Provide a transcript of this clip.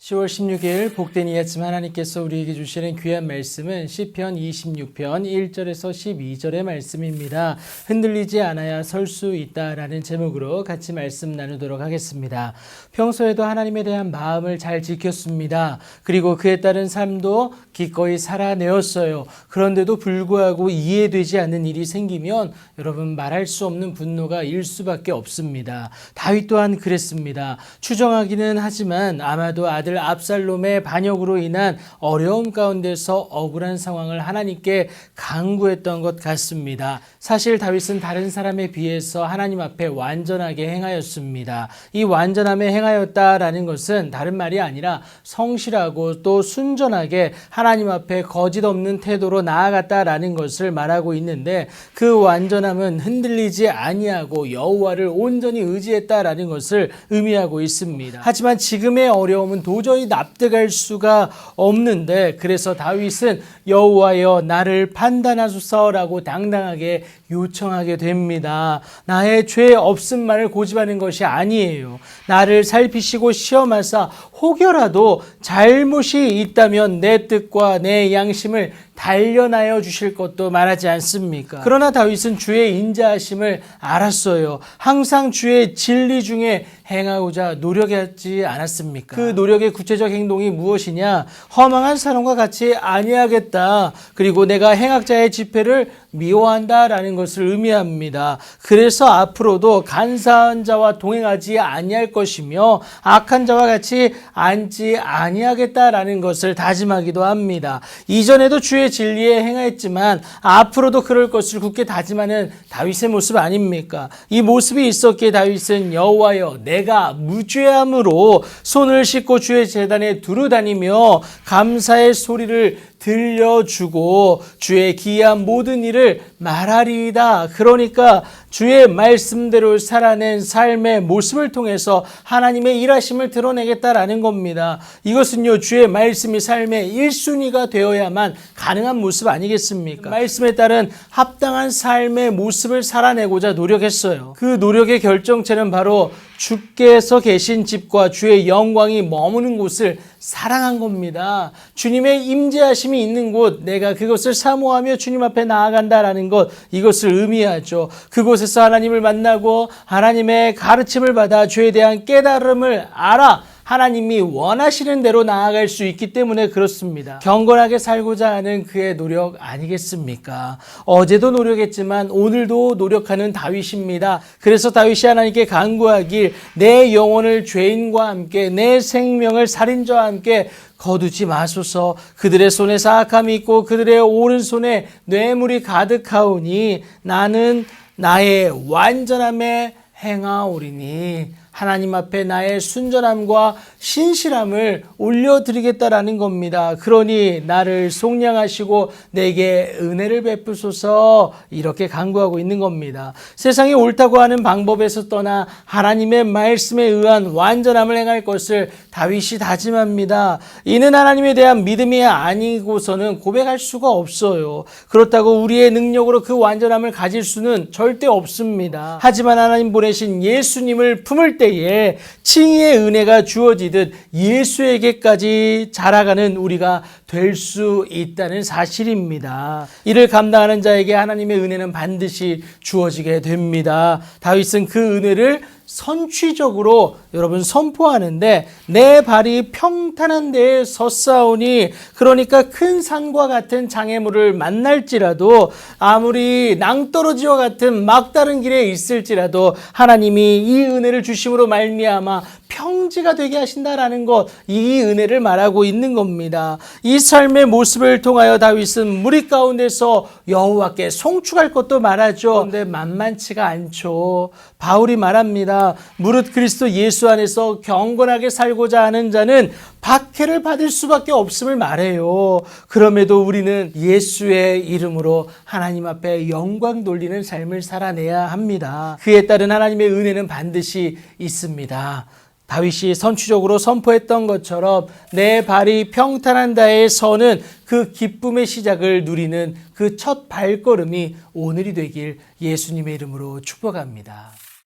10월 16일 복된 이 아침 하나님께서 우리에게 주시는 귀한 말씀은 시편 26편 1절에서 12절의 말씀입니다. 흔들리지 않아야 설 수 있다라는 제목으로 같이 말씀 나누도록 하겠습니다. 평소에도 하나님에 대한 마음을 잘 지켰습니다. 그리고 그에 따른 삶도 기꺼이 살아내었어요. 그런데도 불구하고 이해되지 않는 일이 생기면 여러분 말할 수 없는 분노가 일 수밖에 없습니다. 다윗 또한 그랬습니다. 추정하기는 하지만 아마도 아들 압살롬의 반역으로 인한 어려움 가운데서 억울한 상황을 하나님께 간구했던 것 같습니다. 사실 다윗은 다른 사람에 비해서 하나님 앞에 완전하게 행하였습니다. 이 완전함에 행하였다라는 것은 다른 말이 아니라 성실하고 또 순전하게 하나님 앞에 거짓 없는 태도로 나아갔다라는 것을 말하고 있는데, 그 완전함은 흔들리지 아니하고 여호와를 온전히 의지했다라는 것을 의미하고 있습니다. 하지만 지금의 어려움은 도저히 납득할 수가 없는데, 그래서 다윗은 여호와여 나를 판단하소서라고 당당하게 요청하게 됩니다. 나의 죄 없음만을 고집하는 것이 아니에요. 나를 살피시고 시험하사 혹여라도 잘못이 있다면 내 뜻과 내 양심을 단련하여 주실 것도 말하지 않습니까? 그러나 다윗은 주의 인자하심을 알았어요. 항상 주의 진리 중에 행하고자 노력하지 않았습니까? 그 노력의 구체적 행동이 무엇이냐? 허망한 사람과 같이 아니하겠다. 그리고 내가 행악자의 집회를 미워한다라는 것을 의미합니다. 그래서 앞으로도 간사한 자와 동행하지 아니할 것이며 악한 자와 같이 앉지 아니하겠다라는 것을 다짐하기도 합니다. 이전에도 주의 진리에 행하였지만 앞으로도 그럴 것을 굳게 다짐하는 다윗의 모습 아닙니까? 이 모습이 있었기에 다윗은 여호와여 내가 무죄함으로 손을 씻고 주의 제단에 두루다니며 감사의 소리를 들려주고 주의 기이한 모든 일을 말하리이다. 그러니까 주의 말씀대로 살아낸 삶의 모습을 통해서 하나님의 일하심을 드러내겠다라는 겁니다. 이것은요, 주의 말씀이 삶의 1순위가 되어야만 가능한 모습 아니겠습니까? 말씀에 따른 합당한 삶의 모습을 살아내고자 노력했어요. 그 노력의 결정체는 바로 주께서 계신 집과 주의 영광이 머무는 곳을 사랑한 겁니다. 주님의 임재하심이 있는 곳, 내가 그것을 사모하며 주님 앞에 나아간다라는 것, 이것을 의미하죠. 그곳에서 하나님을 만나고 하나님의 가르침을 받아 죄에 대한 깨달음을 알아 하나님이 원하시는 대로 나아갈 수 있기 때문에 그렇습니다. 경건하게 살고자 하는 그의 노력 아니겠습니까? 어제도 노력했지만 오늘도 노력하는 다윗입니다. 그래서 다윗이 하나님께 간구하길 내 영혼을 죄인과 함께 내 생명을 살인자와 함께 거두지 마소서. 그들의 손에 사악함이 있고 그들의 오른손에 뇌물이 가득하오니 나는 나의 완전함에 행하오리니. 하나님 앞에 나의 순전함과 신실함을 올려드리겠다라는 겁니다. 그러니 나를 속량하시고 내게 은혜를 베푸소서, 이렇게 간구하고 있는 겁니다. 세상이 옳다고 하는 방법에서 떠나 하나님의 말씀에 의한 완전함을 행할 것을 다윗이 다짐합니다. 이는 하나님에 대한 믿음이 아니고서는 고백할 수가 없어요. 그렇다고 우리의 능력으로 그 완전함을 가질 수는 절대 없습니다. 하지만 하나님 보내신 예수님을 품을 때에 칭의의 은혜가 주어지듯 예수에게까지 자라가는 우리가 될 수 있다는 사실입니다. 이를 감당하는 자에게 하나님의 은혜는 반드시 주어지게 됩니다. 다윗은 그 은혜를 선취적으로 여러분 선포하는데, 내 발이 평탄한 데에 섰사오니, 그러니까 큰 산과 같은 장애물을 만날지라도, 아무리 낭떠러지와 같은 막다른 길에 있을지라도 하나님이 이 은혜를 주심으로 말미암아 평지가 되게 하신다라는 것, 이 은혜를 말하고 있는 겁니다. 이 삶의 모습을 통하여 다윗은 무리 가운데서 여호와께 송축할 것도 말하죠. 그런데 만만치가 않죠. 바울이 말합니다. 무릇 그리스도 예수 안에서 경건하게 살고자 하는 자는 박해를 받을 수밖에 없음을 말해요. 그럼에도 우리는 예수의 이름으로 하나님 앞에 영광 돌리는 삶을 살아내야 합니다. 그에 따른 하나님의 은혜는 반드시 있습니다. 다윗이 선취적으로 선포했던 것처럼 내 발이 평탄한 데에 서는 그 기쁨의 시작을 누리는 그 첫 발걸음이 오늘이 되길 예수님의 이름으로 축복합니다.